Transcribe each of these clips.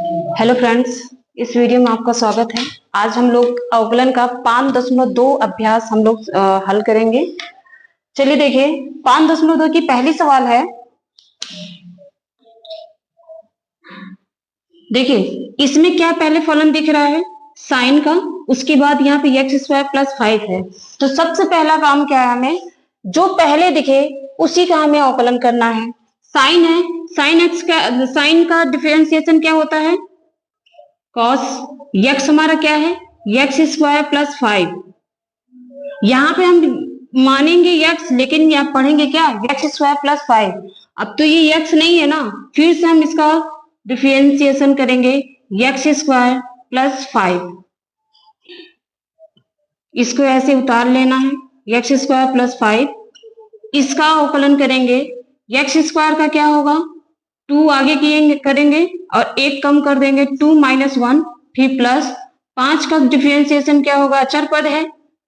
Hello friends, इस video में आपका स्वागत है। आज हम लोग अवकलन का 5.2 अभ्यास हम लोग हल करेंगे। चलिए देखिए, 5.2 की पहली सवाल है। देखिए इसमें क्या पहले फलन दिख रहा है, साइन का। उसके बाद यहाँ पे एक्स स्क्वायर प्लस 5 है। तो सबसे पहला काम क्या है, हमें जो पहले दिखे उसी का हमें अवकलन करना है। साइन है, साइन का डिफरेंशिएशन क्या होता है, कॉस। यक्स हमारा क्या है, एक्स स्क्वायर प्लस 5। यहाँ पे हम मानेंगे यक्स, लेकिन यहाँ पढ़ेंगे क्या, एक्स स्क्वायर प्लस 5। अब तो ये यक्स नहीं है ना, फिर से हम इसका डिफरेंशिएशन करेंगे, एक्स स्क्वायर प्लस 5। इसको ऐसे उतार लेना है, एक्स स्क्वायर प्लस 5। इसका अवकलन करेंगे, एक्स स्क्वायर का क्या होगा, 2 आगे करेंगे और 1 कम कर देंगे, 2 माइनस 1, फिर प्लस 5 का डिफरेंशिएशन क्या होगा, अचर पद है,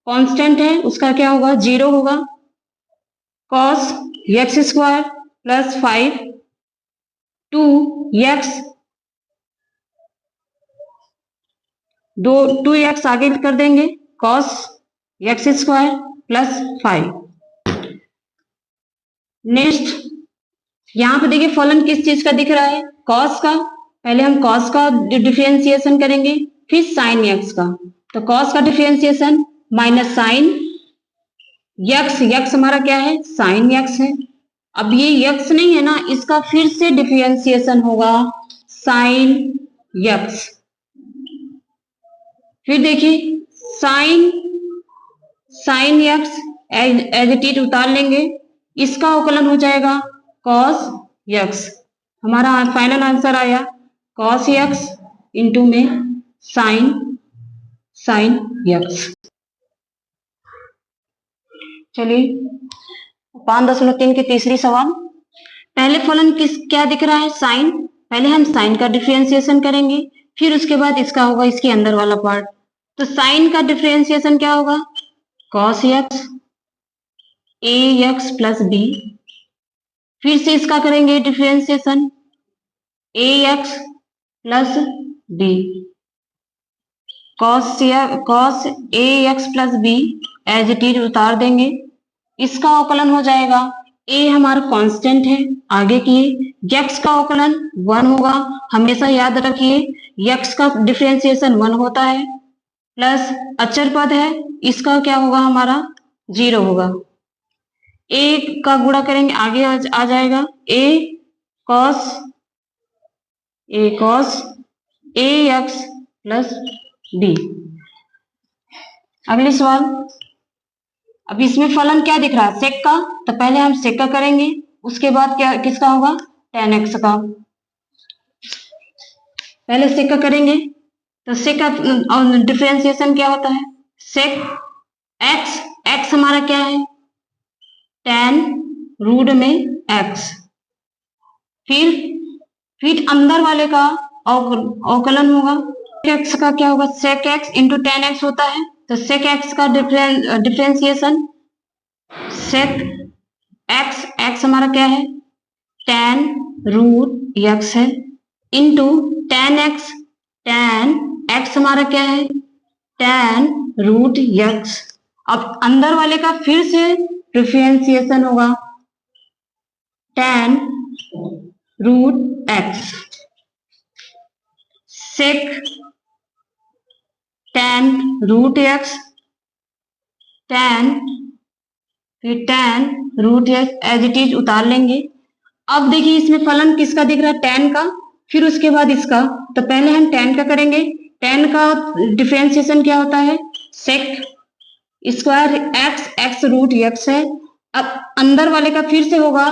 कांस्टेंट है, उसका क्या होगा, 0 होगा। Cos x square plus 5 two x, 2 x आगे कर देंगे, cos x square plus 5। Next यहाँ पे देखिए फलन किस चीज का दिख रहा है, कॉस का। पहले हम कॉस का डिफरेंशिएशन करेंगे, फिर साइन एक्स का। तो कॉस का differentiation minus sign x, x हमारा क्या है, साइन यक्स है। अब ये यक्स नहीं है ना, इसका फिर से डिफरेंशिएशन होगा, साइन यक्स। फिर देखिए sine sine x as it is उतार लेंगे, इसका अवकलन हो जाएगा कॉस यक्स। हमारा फाइनल आंसर आया कॉस यक्स इंटू में साइन यक्स। चलिए 5.3 की तीसरी सवाल। पहले फलन क्या दिख रहा है, साइन। पहले हम साइन का डिफरेंशिएशन करेंगे, फिर उसके बाद इसका होगा इसके अंदर वाला पार्ट। तो साइन का डिफरेंशिएशन क्या होगा, cos x a x plus b. फिर से इसका करेंगे differentiation, a x plus b. Cos a x plus b as it is उतार देंगे, इसका अवकलन हो जाएगा, ए हमारा कांस्टेंट है, आगे किए एक्स का अवकलन 1 होगा। हमेशा याद रखिए एक्स का डिफरेंशिएशन 1 होता है, प्लस अचर पद है, इसका क्या होगा, हमारा 0 होगा। ए का गुणा करेंगे, आगे आ जाएगा cos cos a x plus B. अगली सवाल। अब इसमें फलन क्या दिख रहा है, सेक का। तो पहले हम सेक का करेंगे, उसके बाद क्या किसका होगा, tan x का। पहले सेक का करेंगे, तो सेक का डिफरेंशिएशन क्या होता है, सेक x, x हमारा क्या है, tan रूट में x। फिर अंदर वाले का अवकलन होगा, x का क्या होगा, सेक x इंटू tan x होता है। तो सेक x का डिफरेंशिएशन, सेक एक्स हमारा क्या है, tan रूट एक्स है, इंटू tan x हमारा क्या है, tan रूट एक्स। अब अंदर वाले का फिर से डिफरेंशिएशन होगा, tan root x, sec tan root x, फिर tan root x as it is उतार लेंगे। अब देखिए इसमें फलन किसका दिख रहा है, tan का, फिर उसके बाद इसका। तो पहले हम tan का करेंगे, tan का डिफरेंशिएशन क्या होता है, sec square x root x है। अब अंदर वाले का फिर से होगा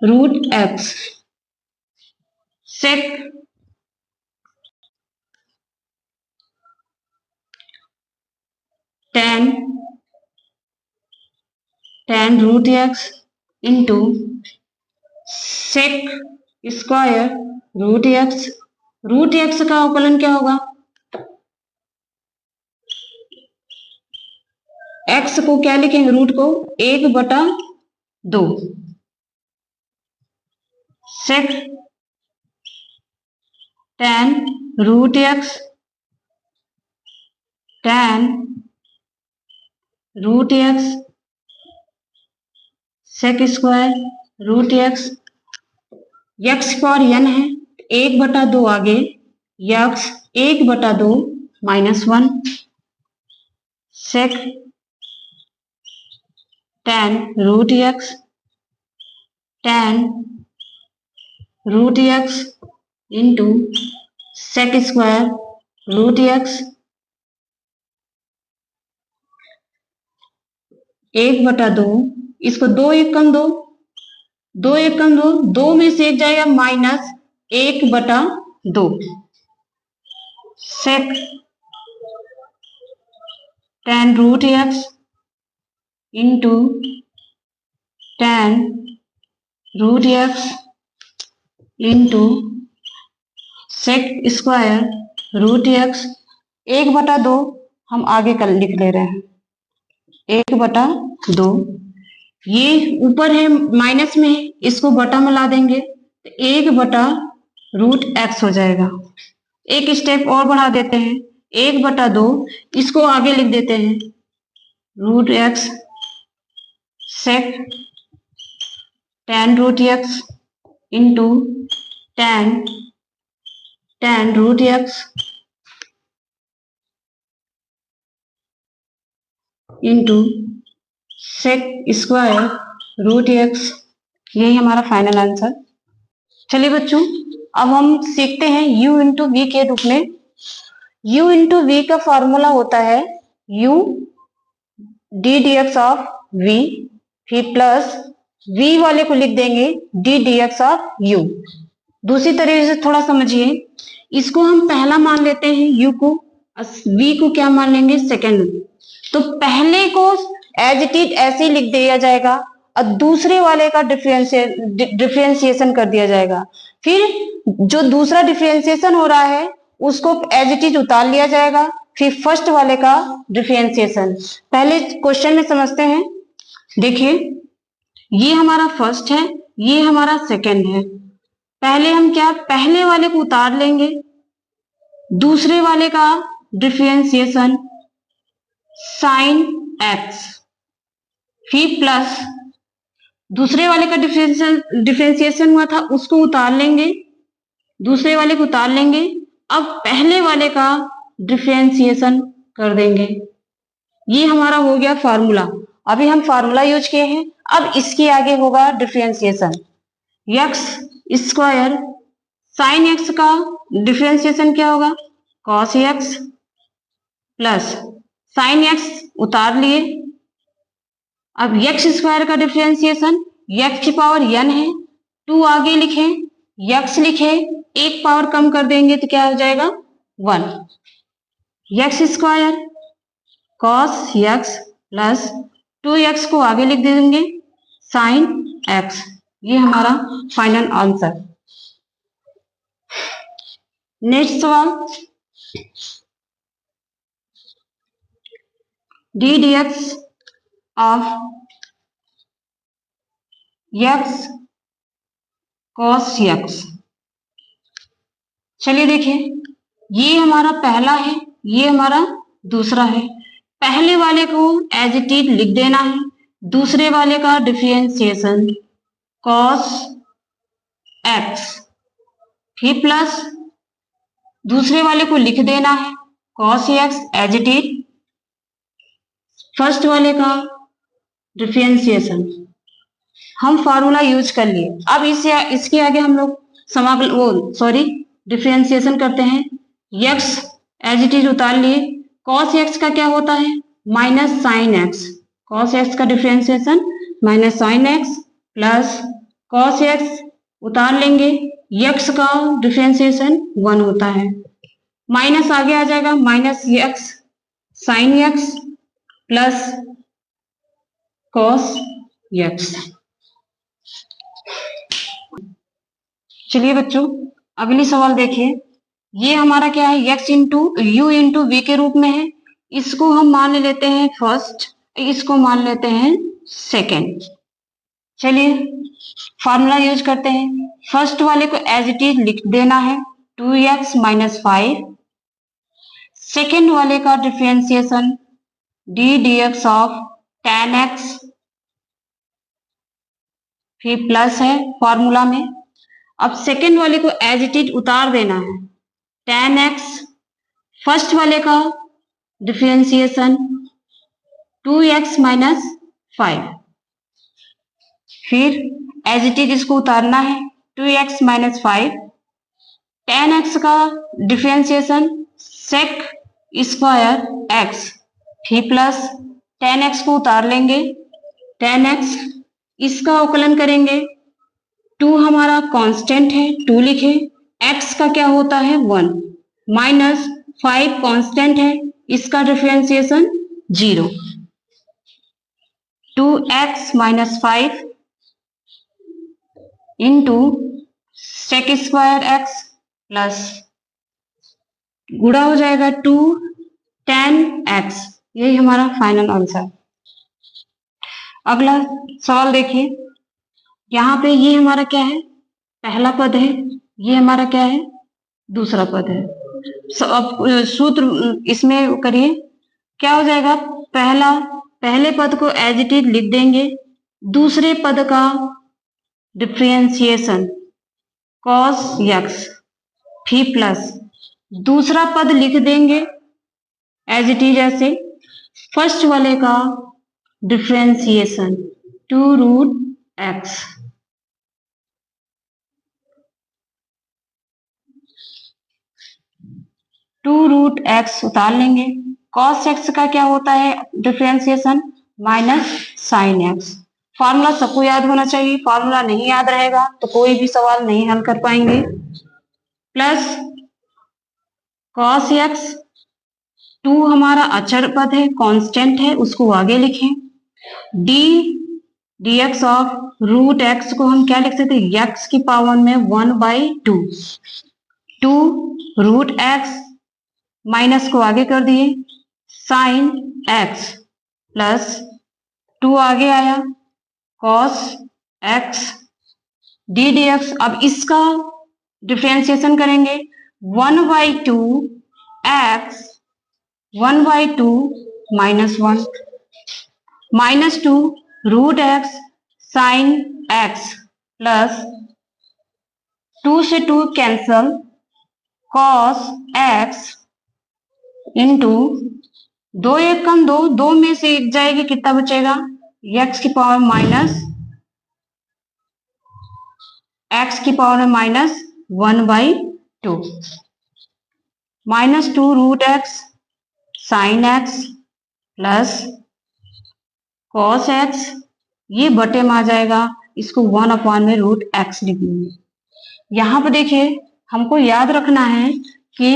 root x, sec tan root x into sec square root x का अवकलन क्या होगा, एक्स को क्या लिखेंगे, रूट को 1/2, sec tan root x tan root x sec square root x x power n है 1/2 आगे x 1/2 -1 sec tan root x into sec square root x 1/2 इसको 2 1 कम 2 2 1 कम 2 2 में से 1 जाएगा -1/2 sec tan root x into tan root x into sec square root x 1/2 हम आगे कल लिख ले रहे हैं 1/2 ये ऊपर है माइनस में है इसको बटा में ला देंगे तो 1/√x हो जाएगा। एक स्टेप और बढ़ा देते हैं 1/2 इसको आगे लिख देते हैं √x sec tan root x into tan root x into sec square root x यही हमारा फाइनल आंसर। चलिए बच्चों अब हम सीखते हैं u इंटू वी के रूप में। u इंटू वी का फॉर्मूला होता है u D D x of v फिर प्लस v वाले को लिख देंगे D D x of u। दूसरी तरीके से थोड़ा समझिए इसको हम पहला मान लेते हैं u को v को क्या मान लेंगे सेकेंड। तो पहले को एज इट इज ऐसे लिख दिया जाएगा और दूसरे वाले का डिफरेंशिएशन कर दिया जाएगा। फिर जो दूसरा डिफरेंशिएशन हो रहा है उसको एज इट इज उतार लिया जाएगा फिर फर्स्ट वाले का डिफरेंशिएशन। पहले क्वेश्चन में समझते हैं। देखिए ये हमारा फर्स्ट है ये हमारा सेकंड है। पहले हम क्या पहले वाले को उतार लेंगे दूसरे वाले का डिफरेंशिएशन साइन एक्स फिर प्लस दूसरे वाले का डिफरेंशिएशन हुआ था उसको उतार लेंगे दूसरे वाले को उतार लेंगे अब पहले वाले का डिफरेंशिएशन कर देंगे। ये हमारा हो गया फार्मूला। अभी हम फार्मूला यूज किए हैं अब इसके आगे होगा differentiation X square sine X का डिफरेंशिएशन क्या होगा cos x plus sine x उतार लिए अब एक्स स्क्वायर का डिफरेंशिएशन एक्स की पावर n है 2 आगे लिखे एक्स लिखे एक पावर कम कर देंगे तो क्या हो जाएगा 1 x square cos x plus 2x को आगे लिख देंगे साइन एक्स। ये हमारा फाइनल आंसर। नेक्स्ट सवाल D D x of x cos x. चलिए देखिए ये हमारा पहला है ये हमारा दूसरा है। पहले वाले को एज इट इज लिख देना है दूसरे वाले का डिफरेंशिएशन कॉस एक्स फिर प्लस दूसरे वाले को लिख देना है cos x as it is first वाले का डिफरेंशिएशन हम फार्मूला यूज कर लिए। अब इसके आगे हम लोग डिफरेंशिएशन करते हैं एक्स एज इट इज उतार लिए कॉस एक्स का क्या होता है minus sine X cos X का differentiation minus sine X plus cos X उतार लेंगे एक्स का डिफरेंशिएशन 1 होता है माइनस आगे आ जाएगा minus x sign X plus cos x. चलिए बच्चों अगली सवाल देखिए ये हमारा क्या है x into u into v के रूप में है। इसको हम मान लेते हैं फर्स्ट इसको मान लेते हैं सेकेंड। चलिए फार्मूला यूज करते हैं फर्स्ट वाले को एज इट इज लिख देना है 2x माइनस 5, सेकेंड वाले का differentiation D dx of tan x, फिर प्लस है फॉर्मूला में। अब सेकेंड वाले को एज इट इज उतार देना है, tan x, फर्स्ट वाले का डिफरेंशिएशन 2x माइनस 5, फिर एज इट इज इसको उतारना है 2x माइनस 5, tan x का डिफरेंशिएशन sec स्क्वायर x, फिर प्लस tan x को उतार लेंगे, tan x इसका अवकलन करेंगे, 2 हमारा कांस्टेंट है 2 लिखे, x का क्या होता है 1, माइनस 5 कांस्टेंट है, इसका differentiation 0, 2x minus 5 into sec square x plus गुणा हो जाएगा 2 tan x, यही हमारा फाइनल आंसर। अगला सवाल देखिए, यहाँ पे ये हमारा क्या है, पहला पद है, ये हमारा क्या है, दूसरा पद है। अब सूत्र इसमें करिए, क्या हो जाएगा, पहले पद को एज इट इज लिख देंगे, दूसरे पद का डिफरेंशिएशन cos x, फिर प्लस दूसरा पद लिख देंगे एज इट इज ऐसे, फर्स्ट वाले का डिफरेंशिएशन 2 रूट x, उतार लेंगे, cos x का क्या होता है differentiation minus sine x। Formula सबको याद होना चाहिए, फॉर्मूला नहीं याद रहेगा तो कोई भी सवाल नहीं हल कर पाएंगे, प्लस cos x, 2 हमारा अचर पद है कांस्टेंट है, उसको आगे लिखें, d dx of root x को हम क्या लिख सकते हैं, x की पावर में 1/2, 2 रूट x माइनस को आगे कर दिए, साइन x प्लस 2 आगे आया cos x d dx। अब इसका डिफरेंशिएशन करेंगे 1/2 x 1/2 minus 1 minus 2 root x sine x plus 2 से 2 कैंसल cos x इंटू 2 एक कम 2, 2 में से एक जाएगी, कितना बचेगा, x की power minus minus 1/2 minus 2 root x sine x plus cos x, ये बटे में आ जाएगा, इसको 1 में रूट x लिख देंगे। यहाँ पर देखिए हमको याद रखना है कि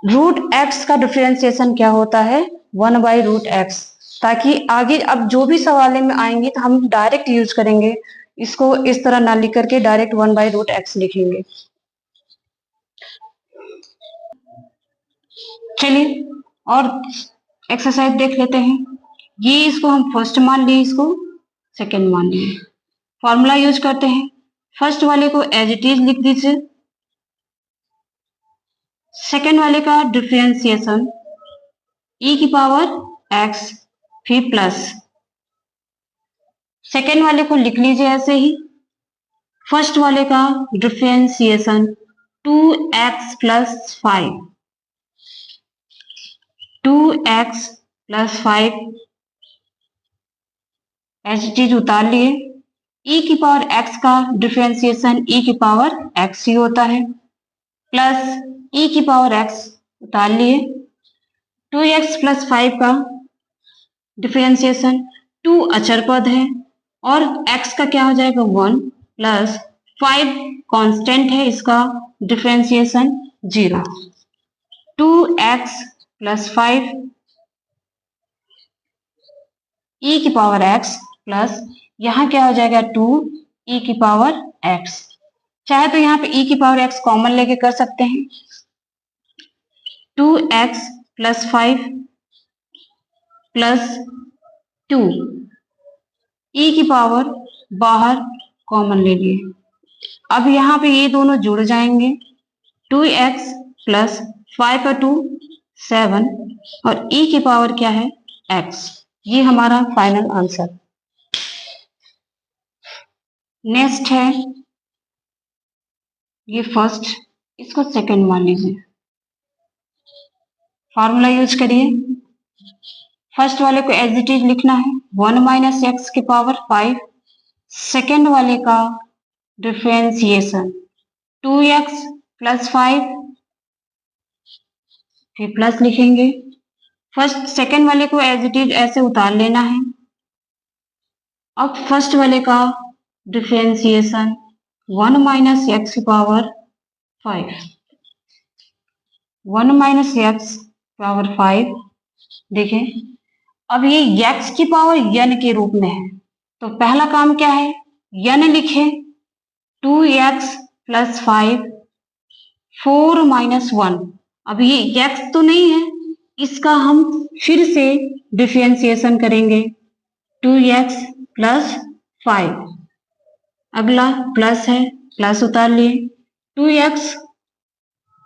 रूट x का डिफरेंशिएशन क्या होता है 1/√x, ताकि आगे अब जो भी सवाल में आएंगे तो हम डायरेक्ट यूज करेंगे, इसको इस तरह ना लिख करके डायरेक्ट 1/√x लिखेंगे। चलिए और एक्सरसाइज देख लेते हैं, ये इसको हम फर्स्ट मान लिए, इसको सेकंड मान लिए, फॉर्मूला यूज करते हैं, फर्स्ट वाले को एज इट इज लिख दीजिए, सेकेंड वाले का डिफरेंशिएशन e की पावर x, फिर प्लस सेकेंड वाले को लिख लीजिए ऐसे ही, फर्स्ट वाले का differentiation 2x plus 5, 2x plus 5 H चीज उतार लिए, e की पावर x का डिफरेंशिएशन e की पावर x ही होता है, प्लस e की पावर x उतार लिए, 2x प्लस 5 का डिफरेंशिएशन 2 अचर पद है और x का क्या हो जाएगा 1 प्लस 5 कांस्टेंट है, इसका डिफरेंशिएशन 0, 2x प्लस 5 e की पावर x प्लस यहाँ क्या हो जाएगा 2 e की पावर x, चाहे तो यहाँ पे e की पावर x कॉमन लेके कर सकते हैं, 2x प्लस 5 प्लस 2 e की पावर बाहर कॉमन ले लिए, अब यहाँ पे ये दोनों जुड़ जाएंगे, 2x प्लस 5 और 2 7 और e की पावर क्या है x। ये हमारा फाइनल आंसर। नेक्स्ट है ये फर्स्ट, इसको सेकंड मान लीजिए। फॉर्मूला यूज करिए। फर्स्ट वाले को एज इट इज लिखना है 1 माइनस एक्स की पावर 5। सेकेंड वाले का डिफरेंशिएशन 2x प्लस 5, फिर प्लस लिखेंगे। फर्स्ट सेकेंड वाले को एज इट इज ऐसे उतार लेना है। अब फर्स्ट वाले का डिफरेंशिएशन 1 माइनस एक्स की पावर 5, 1 माइनस एक्स पावर 5। देखें अब ये x की पावर n के रूप में है, तो पहला काम क्या है n लिखे 2x प्लस 5 4 माइनस 1। अब ये x तो नहीं है, इसका हम फिर से डिफरेंशिएशन करेंगे 2x प्लस 5। अगला प्लस है, प्लस उतार लिए 2x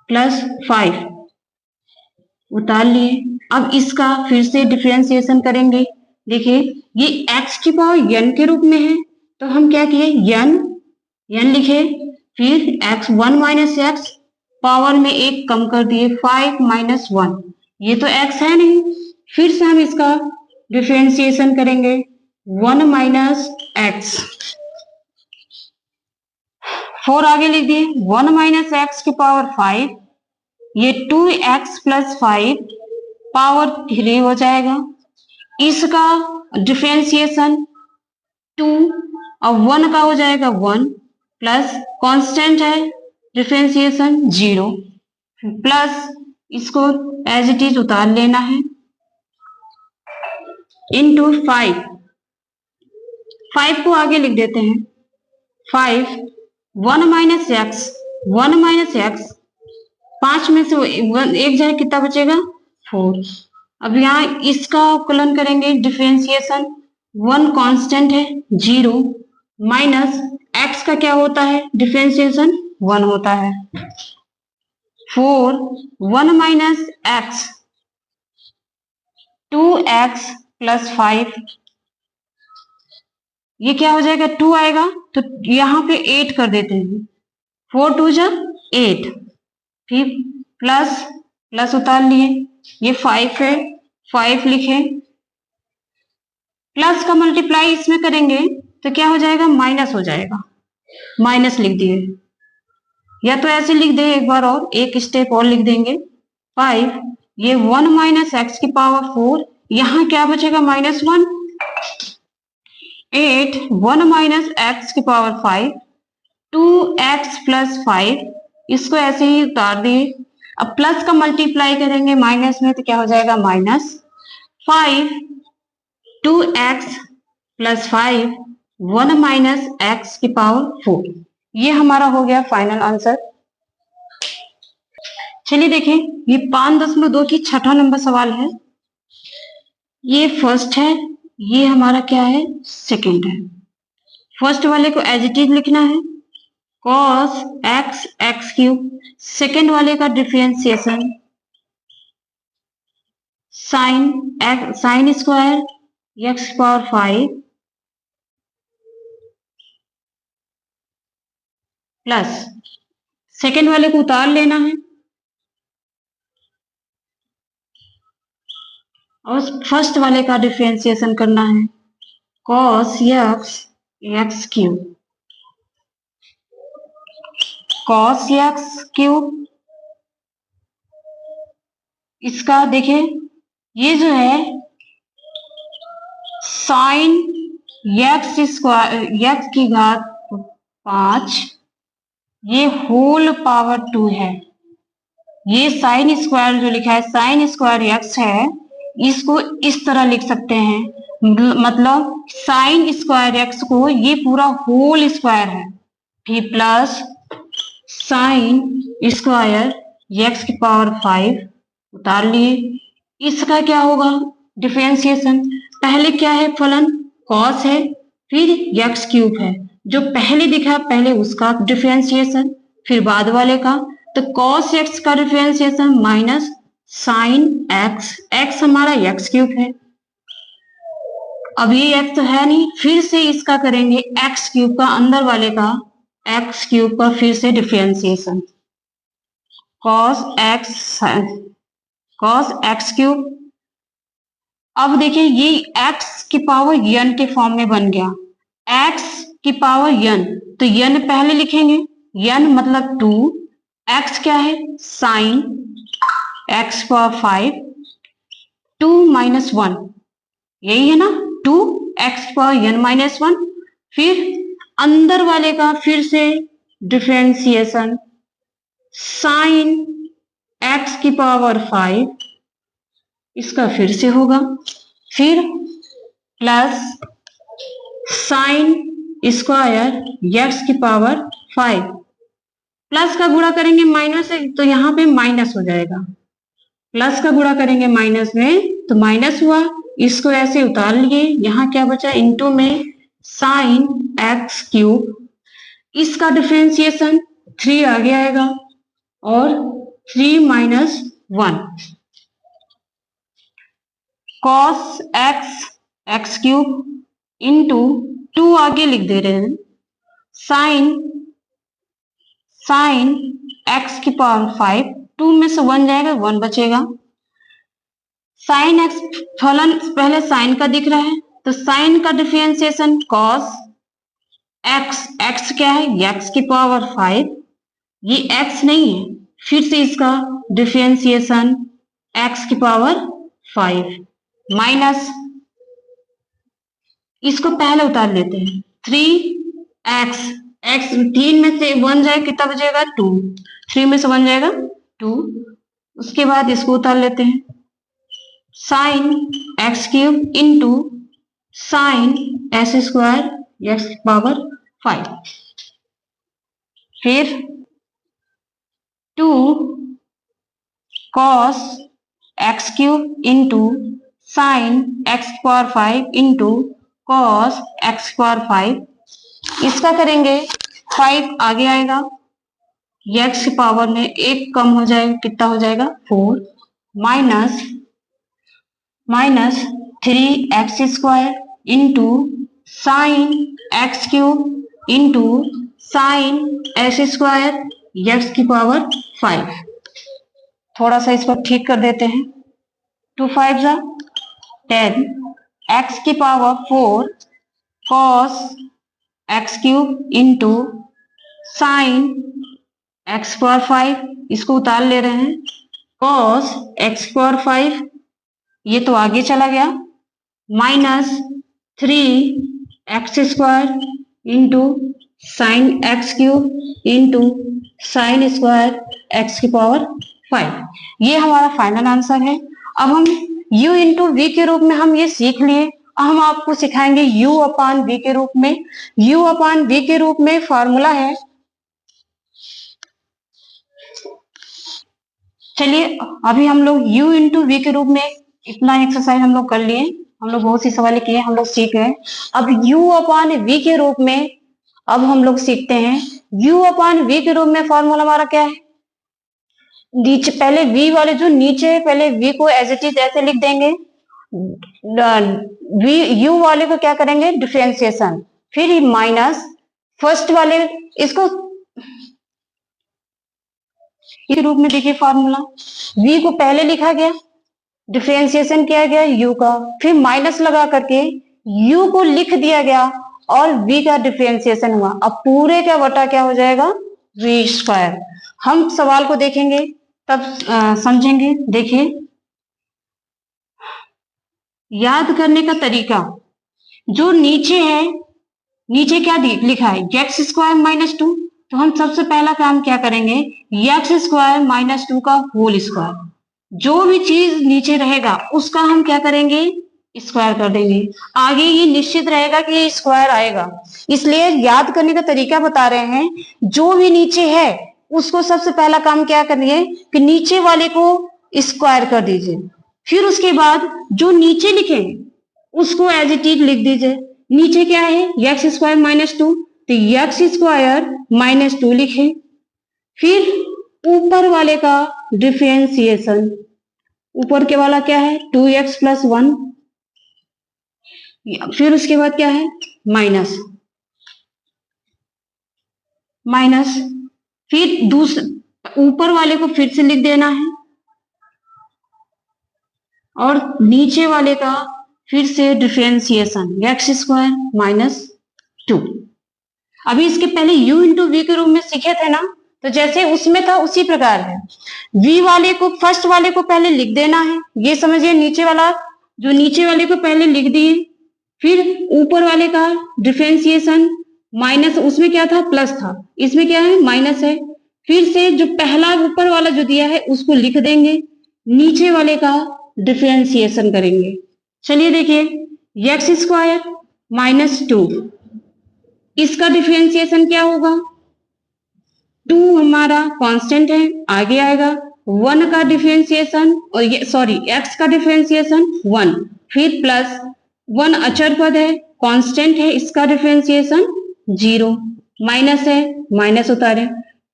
प्लस 5 उतार लिए। अब इसका फिर से डिफरेंशिएशन करेंगे। देखिए ये x की पावर n के रूप में है, तो हम क्या किए n लिखे, फिर x 1 माइनस एक्स पावर में एक कम कर दिए 5 माइनस 1। ये तो x है नहीं, फिर से हम इसका डिफरेंशिएशन करेंगे 1 माइनस एक्स। 4 आगे लिख दिए 1 माइनस एक्स की पावर 5, ये 2x प्लस 5 पावर 3 हो जाएगा। इसका डिफरेंशिएशन 2 और 1 का हो जाएगा 1 प्लस कांस्टेंट है डिफरेंशिएशन 0 प्लस इसको एज इट इज उतार लेना है इनटू 5 को आगे लिख देते हैं 5 1 माइनस एक्स 5 में से एक जाए कितना बचेगा 4। अब यहाँ इसका अवकलन करेंगे डिफरेंशिएशन 1 कांस्टेंट है 0 माइनस x का क्या होता है डिफरेंशिएशन 1 होता है 4 1 माइनस एक्स 2x प्लस 5, ये क्या हो जाएगा 2 आएगा तो यहाँ पे 8 कर देते हैं 4 2 जा 8, फिर प्लस उतार लिए। ये 5 है 5 लिखे, प्लस का मल्टीप्लाई इसमें करेंगे तो क्या हो जाएगा माइनस हो जाएगा, माइनस लिख दिए। या तो ऐसे लिख दे एक बार और एक स्टेप और लिख देंगे 5 ये 1 माइनस एक्स की पावर 4, यहाँ क्या बचेगा माइनस 1 8 1 माइनस एक्स की पावर 5 2x प्लस 5, इसको ऐसे ही उतार दिए। अब प्लस का मल्टीप्लाई करेंगे माइनस में तो क्या हो जाएगा minus 5 2x plus 5 1 minus x की पावर 4। ये हमारा हो गया फाइनल आंसर। चलिए देखें ये 5.2 की छठा नंबर सवाल है। ये फर्स्ट है, ये हमारा क्या है सेकंड है। फर्स्ट वाले को एज इट इज लिखना है cos x x cube, second वाले का differentiation sine square x power 5 plus second वाले को उतार लेना है और फर्स्ट वाले का डिफरेंशिएशन करना है cos x x cube, cos x cube. इसका देखिए ये जो है साइन x स्क्वायर x की घात 5 ये होल पावर 2 है। ये साइन स्क्वायर जो लिखा है साइन स्क्वायर x है, इसको इस तरह लिख सकते हैं, मतलब साइन स्क्वायर x को ये पूरा होल स्क्वायर है, फिर प्लस साइन स्क्वायर x की पावर 5 उतार लिए। इसका क्या होगा डिफरेंशिएशन, पहले क्या है फलन cos है फिर x क्यूब है, जो पहले दिखा पहले उसका डिफरेंशिएशन फिर बाद वाले का तो cos x का differentiation minus sine x, x हमारा x क्यूब है, अब ये x तो है नहीं, फिर से इसका करेंगे x क्यूब का, अंदर वाले का x क्यूब का फिर से डिफरेंशिएशन, cos x क्यूब। अब देखिए ये x की पावर n के फॉर्म में बन गया, x की पावर n, तो n पहले लिखेंगे, n मतलब 2, x क्या है साइन x पावर 5, 2 माइनस 1, यही है ना, 2 x पावर n माइनस 1, फिर अंदर वाले का फिर से डिफरेंशिएशन साइन x की पावर 5, इसका फिर से होगा, फिर प्लस साइन स्क्वायर x की पावर 5, प्लस का गुणा करेंगे माइनस से तो यहाँ पे माइनस हो जाएगा, प्लस का गुणा करेंगे माइनस में तो माइनस हुआ, इसको ऐसे उतार लिए, यहाँ क्या बचा इनटू में साइन x क्यूब, इसका डिफरेंशिएशन 3 आगे आएगा और 3 minus 1 cos x cube into 2 आगे लिख दे रहे हैं साइन x की पावर 5, 2 में से 1 जाएगा 1 बचेगा, साइन x फलन पहले साइन का दिख रहा है तो साइन का डिफरेंशिएशन cos x क्या है x की पावर 5, ये x नहीं है, फिर से इसका डिफरेंशिएशन x की पावर 5 माइनस, इसको पहले उतार लेते हैं 3x, x 3 में से 1 जाए कितना बचेगा 2, 3 में से 1 जाएगा 2, उसके बाद इसको उतार लेते हैं sine x cube into sine s square x power 5, फिर 2 cos x cube into sine x power 5 into cos x power 5, इसका करेंगे 5 आगे आएगा, x की पावर में 1 कम हो जाएगा, कितना हो जाएगा 4, minus 3x square into sine x cube into sine s square x की पावर 5, थोड़ा सा इसको ठीक कर देते हैं, 2 5 जा 10, x की power 4 cos x cube into sine x power 5, इसको उतार ले रहे हैं cos x पावर 5, ये तो आगे चला गया, minus 3x square into sine x cube into sine square x की पावर 5, ये हमारा फाइनल आंसर है। अब हम u इंटू वी के रूप में हम ये सीख लिए, हम आपको सिखाएंगे u अपान v के रूप में। u अपान v के रूप में फॉर्मूला है, चलिए अभी हम लोग u इंटू वी के रूप में इतना एक्सरसाइज हम लोग कर लिए, हम लोग बहुत सी सवाल किए, हम लोग सीख गए। अब u अपान v के रूप में अब हम लोग सीखते हैं, u अपान v के रूप में फॉर्मूला हमारा क्या है, नीचे पहले v वाले जो नीचे है पहले v को एज इट इज ऐसे लिख देंगे, u वाले को क्या करेंगे डिफरेंशिएशन, फिर माइनस फर्स्ट वाले इसको इस रूप में देखिए फॉर्मूला, v को पहले लिखा गया, डिफरेंशिएशन किया गया u का, फिर माइनस लगा करके u को लिख दिया गया और v का डिफरेंशिएशन हुआ, अब पूरे का बटा क्या हो जाएगा v स्क्वायर। हम सवाल को देखेंगे तब समझेंगे। देखिए याद करने का तरीका, जो नीचे है, नीचे क्या लिखा है x स्क्वायर माइनस 2, तो हम सबसे पहला काम क्या करेंगे x स्क्वायर माइनस 2 का होल स्क्वायर, जो भी चीज नीचे रहेगा उसका हम क्या करेंगे स्क्वायर कर देंगे, आगे ये निश्चित रहेगा कि ये स्क्वायर आएगा, इसलिए याद करने का तरीका बता रहे हैं, जो भी नीचे है उसको सबसे पहला काम क्या करिए कि नीचे वाले को स्क्वायर कर दीजिए, फिर उसके बाद जो नीचे लिखे उसको एज इट इज लिख दीजिए, नीचे क्या है x स्क्वायर माइनस 2, तो x स्क्वायर माइनस 2 लिखे, फिर ऊपर वाले का डिफरेंशिएशन, ऊपर के वाला क्या है 2x प्लस 1, फिर उसके बाद क्या है माइनस माइनस, फिर दूसरे ऊपर वाले को फिर से लिख देना है और नीचे वाले का फिर से डिफरेंशिएशन एक्स स्क्वायर माइनस 2। अभी इसके पहले u इंटू वी के रूप में सीखे थे ना, तो जैसे उसमें था उसी प्रकार है। v वाले को फर्स्ट वाले को पहले लिख देना है, ये समझिए नीचे वाला, जो नीचे वाले को पहले लिख दिए, फिर ऊपर वाले का डिफरेंशिएशन माइनस, उसमें क्या था प्लस था, इसमें क्या है माइनस है, फिर से जो पहला ऊपर वाला जो दिया है उसको लिख देंगे, नीचे वाले का डिफरेंशिएशन करेंगे। चलिए देखिए एक्स स्क्वायर माइनस 2, इसका डिफरेंशिएशन क्या होगा 2 हमारा कांस्टेंट है, आगे आएगा 1 का डिफरेंशिएशन, और ये सॉरी एक्स का डिफरेंशिएशन 1, फिर प्लस 1 अचर पद है कांस्टेंट है, इसका डिफरेंशिएशन 0, माइनस है माइनस उतारे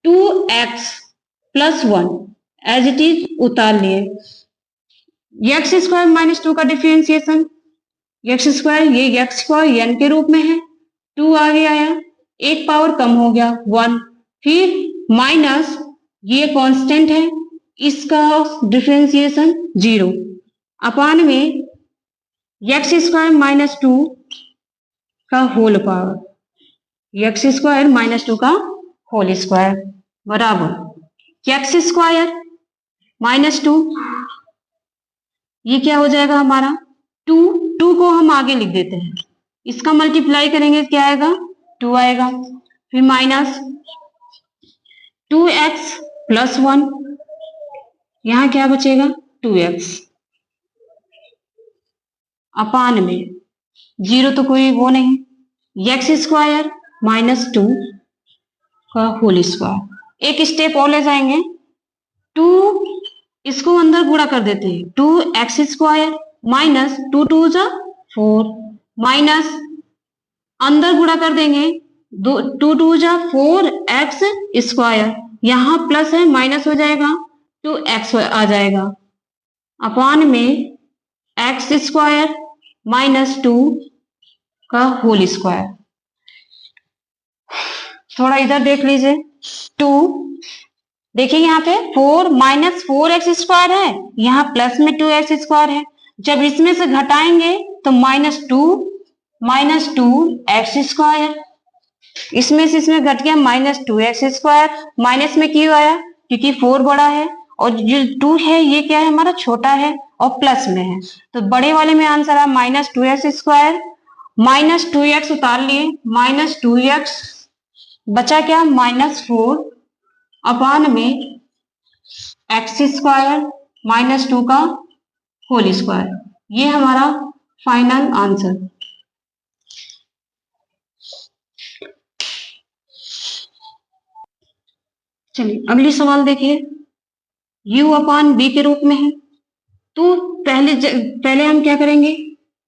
2x plus 1 as it is उतार लिए, एक्स स्क्वायर माइनस 2 का डिफरेंशिएशन एक्स स्क्वायर, ये एक्स स्क्वायर एन के रूप में है, 2 आगे आया, एक पावर कम हो गया 1, फिर माइनस ये कांस्टेंट है, इसका डिफरेंशिएशन 0 अपान में एक्स स्क्वायर माइनस 2 का whole power, x square minus 2 का होल स्क्वायर बराबर एक्स स्क्वायर माइनस 2, ये क्या हो जाएगा हमारा 2 को हम आगे लिख देते हैं, इसका मल्टीप्लाई करेंगे क्या आएगा 2 आएगा, फिर माइनस 2x प्लस 1, यहां क्या बचेगा 2x अपान में 0 तो कोई वो नहीं, एक्स स्क्वायर माइनस 2 का होल स्क्वायर, एक स्टेप और ले जाएंगे, 2 इसको अंदर गुणा कर देते हैं, 2x स्क्वायर माइनस 2 2 जा 4, माइनस अंदर गुणा कर देंगे 2 2 जा 4x स्क्वायर, यहां प्लस है माइनस हो जाएगा 2x आ जाएगा अपान में x स्क्वायर माइनस 2 का होल स्क्वायर। थोड़ा इधर देख लीजिए 2, देखिए यहाँ पे 4 माइनस 4x स्क्वायर है, यहाँ प्लस में 2x स्क्वायर है, जब इसमें से घटाएंगे तो माइनस 2 एक्स स्क्वायर, इसमें से इसमें घट गया माइनस 2x स्क्वायर, माइनस में क्यों आया क्योंकि 4 बड़ा है और जो 2 है ये क्या है हमारा छोटा है और प्लस में है, तो बड़े वाले में आंसर है minus 2x square, minus 2x उतार लिए, माइनस 2x बचा क्या माइनस 4 अपान में एक्स स्क्वायर माइनस 2 का होल स्क्वायर, ये हमारा फाइनल आंसर। चलिए अगली सवाल देखिए, u अपान b के रूप में है, तो पहले हम क्या करेंगे,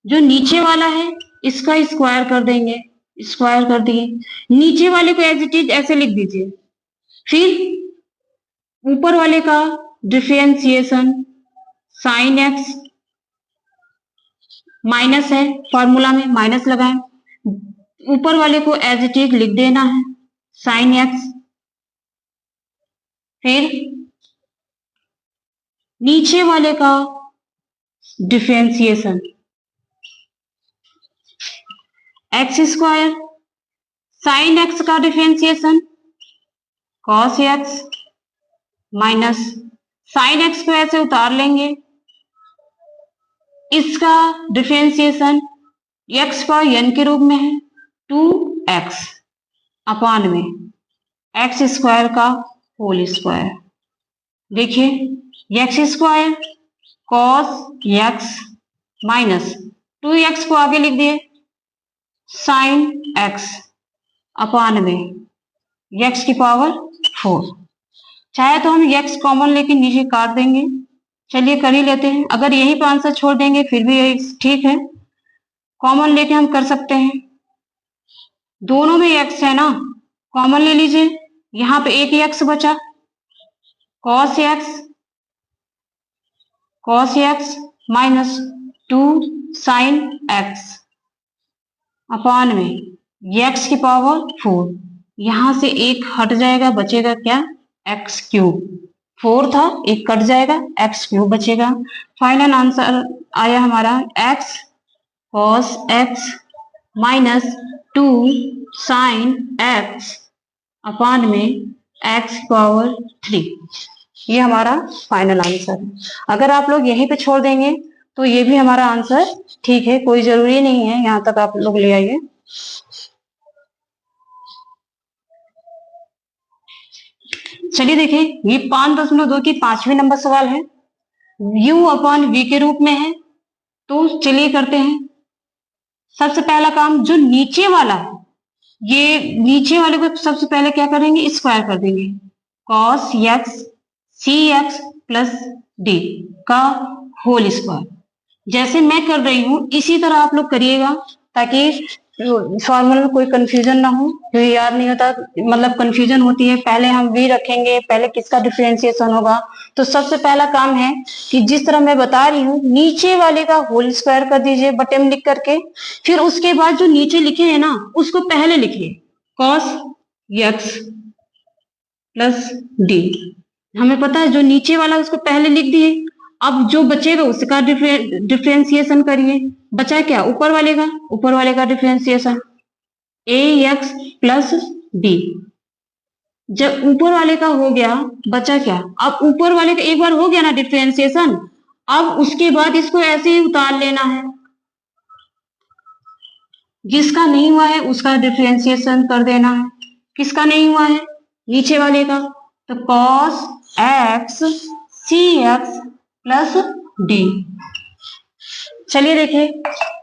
जो नीचे वाला है इसका स्क्वायर कर देंगे, स्क्वायर कर दिए, नीचे वाले को एज इट इज ऐसे लिख दीजिए, फिर ऊपर वाले का डिफरेंशिएशन साइन एक्स माइनस है, फॉर्मूला में माइनस लगाएं, ऊपर वाले को एज इट इज लिख देना है साइन एक्स, फिर नीचे वाले का differentiation X square, sine X का differentiation cos X minus sine X को ऐसे उतार लेंगे, इसका डिफरेंशिएशन एक्स का एन के रूप में है 2x अपान में एक्स स्क्वायर का होल स्क्वायर, देखिए x square cos X minus 2x को आगे लिख दिए साइन एक्स अपान में एक्स की पावर 4, चाहे तो हम एक्स कॉमन लेके नीचे काट देंगे, चलिए कर ही लेते हैं, अगर यही पर आंसर छोड़ देंगे फिर भी ठीक है, कॉमन लेके हम कर सकते हैं, दोनों में एक्स है ना, कॉमन ले लीजिए, यहाँ पे एक एक्स बचा, cos X minus 2 sine X upon में एक्स की पावर 4। यहां से एक हट जाएगा, बचेगा क्या? X cube. 4 था, एक कट जाएगा, एक्स क्यूब बचेगा। फाइनल आंसर आया हमारा X cos X minus 2 sine X upon में एक्स पावर 3। ये हमारा फाइनल आंसर है। अगर आप लोग यहीं पे छोड़ देंगे तो ये भी हमारा आंसर ठीक है, कोई जरूरी नहीं है यहां तक आप लोग ले आइए। चलिए देखिए, ये 5.2 की 5वीं नंबर सवाल है, u अपॉन v के रूप में है। तो चलिए करते हैं। सबसे पहला काम, जो नीचे वाला है, ये नीचे वाले को सबसे पहले क्या करेंगे? स्क्वायर कर देंगे। कॉस एक्स सी एक्स प्लस डी का होल स्क्वायर। जैसे मैं कर रही हूं इसी तरह आप लोग करिएगा, ताकि फॉर्मूला में कोई कंफ्यूजन ना हो, क्योंकि याद नहीं होता, मतलब कंफ्यूजन होती है। पहले हम वी रखेंगे, पहले किसका डिफरेंशिएशन होगा। तो सबसे पहला काम है कि जिस तरह मैं बता रही हूँ, नीचे वाले का होल स्क्वायर कर दीजिए बटे में लिख करके। फिर उसके बाद जो नीचे लिखे हैं ना, उसको पहले लिखिए, कॉस एक्स प्लस डी। हमें पता है जो नीचे वाला उसको पहले लिख दिए। अब जो बचेगा उसका डिफरेंशिएशन करिए। बचा क्या? ऊपर वाले का differentiation a x plus B. जब ऊपर वाले का हो गया, बचा क्या? अब ऊपर वाले का एक बार हो गया ना डिफरेंशिएशन, अब उसके बाद इसको ऐसे ही उतार लेना है। जिसका नहीं हुआ है उसका डिफरेंशिएशन कर देना है। किसका नहीं हुआ है? नीचे वाले का। तो कॉस एक्स सी एक्स प्लस डी। चलिए देखिए,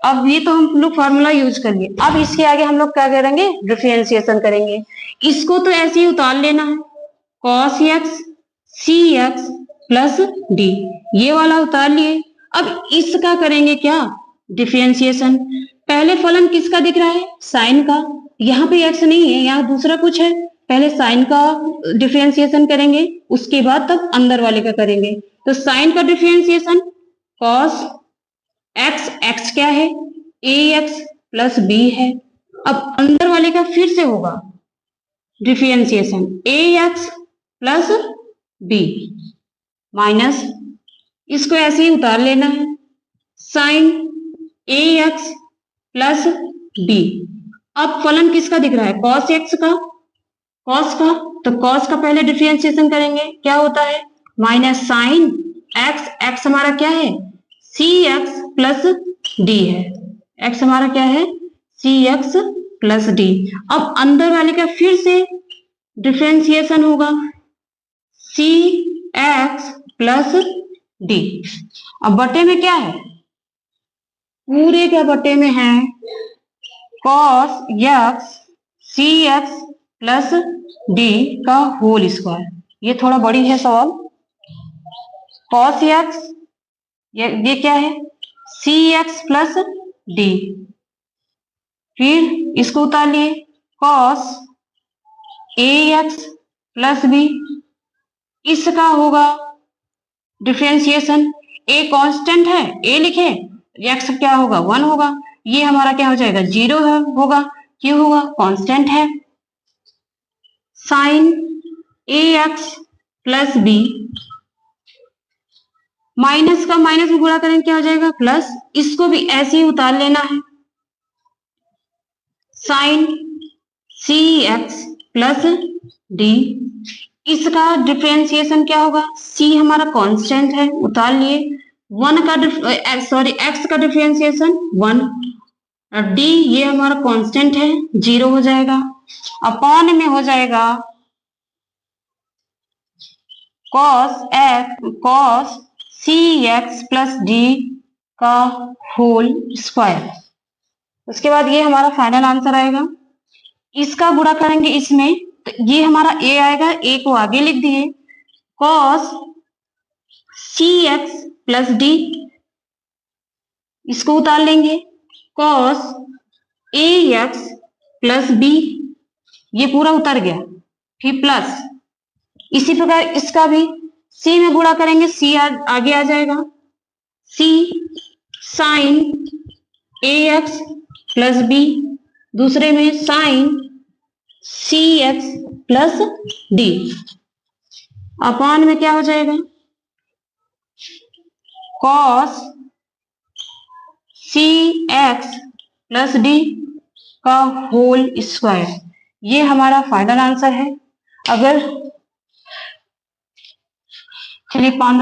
अब ये तो हम लोग फॉर्मूला यूज कर लिए। अब इसके आगे हम लोग क्या करेंगे? डिफरेंशिएशन करेंगे। इसको तो ऐसे ही उतार लेना है, कॉस एक्स सी एक्स प्लस डी। ये वाला उतार लिए। अब इसका करेंगे क्या? डिफरेंशिएशन। पहले फलन किसका दिख रहा है? साइन का। यहाँ पे एक्स नहीं है, यहाँ दूसरा कुछ है। पहले साइन का डिफरेंशिएशन करेंगे, उसके बाद तब अंदर वाले का करेंगे। तो साइन का डिफरेंशिएशन कॉस एक्स, एक्स क्या है? ए एक्स प्लस बी है। अब अंदर वाले का फिर से होगा differentiation, a x plus B minus, इसको ऐसे ही उतार लेना है, साइन ए एक्स प्लस बी। अब फलन किसका दिख रहा है? कॉस एक्स का, कॉस का। तो कॉस का पहले डिफरेंशिएशन करेंगे, क्या होता है? माइनस साइन एक्स, एक्स हमारा क्या है? सी एक्स प्लस डी है। एक्स हमारा क्या है? सी एक्स प्लस डी। अब अंदर वाले का फिर से डिफरेंशिएशन होगा, सी एक्स प्लस डी। अब बटे में क्या है? पूरे के बटे में है कॉस एक्स सी एक्स प्लस डी का होल स्क्वायर। ये थोड़ा बड़ी है सवाल। कॉस एक्स, ये क्या है? सी एक्स प्लस डी। फिर इसको उतार लिए, cos a x plus B. इसका होगा डिफरेंशिएशन। ए कांस्टेंट है, ए लिखे, एक्स क्या होगा? 1 होगा। ये हमारा क्या हो जाएगा? 0 होगा। क्यों होगा? कांस्टेंट है। साइन ए एक्स प्लस बी, माइनस का माइनस में गुणा करेंगे क्या हो जाएगा? प्लस। इसको भी ऐसे ही उतार लेना है, साइन सी एक्स प्लस डी। इसका डिफरेंशिएशन क्या होगा? सी हमारा कांस्टेंट है, उतार लिए। 1 का एक्स का डिफरेंशिएशन 1, और डी ये हमारा कांस्टेंट है, 0 हो जाएगा। अपॉन में हो जाएगा कॉस सी एक्स प्लस डी का होल स्क्वायर। उसके बाद ये हमारा फाइनल आंसर आएगा। इसका गुणा करेंगे इसमें, तो ये हमारा ए आएगा, ए को आगे लिख दिए, कॉस सी एक्स प्लस डी। इसको उतार लेंगे, cos a x plus B. ये पूरा उतर गया, फिर प्लस। इसी प्रकार इसका भी सी में गुणा करेंगे, सी आगे आ जाएगा, सी साइन ए एक्स प्लस बी, दूसरे में साइन सी एक्स प्लस डी, अपान में क्या हो जाएगा, कॉस सी एक्स प्लस डी का होल स्क्वायर। ये हमारा फाइनल आंसर है। अगर चलिए 5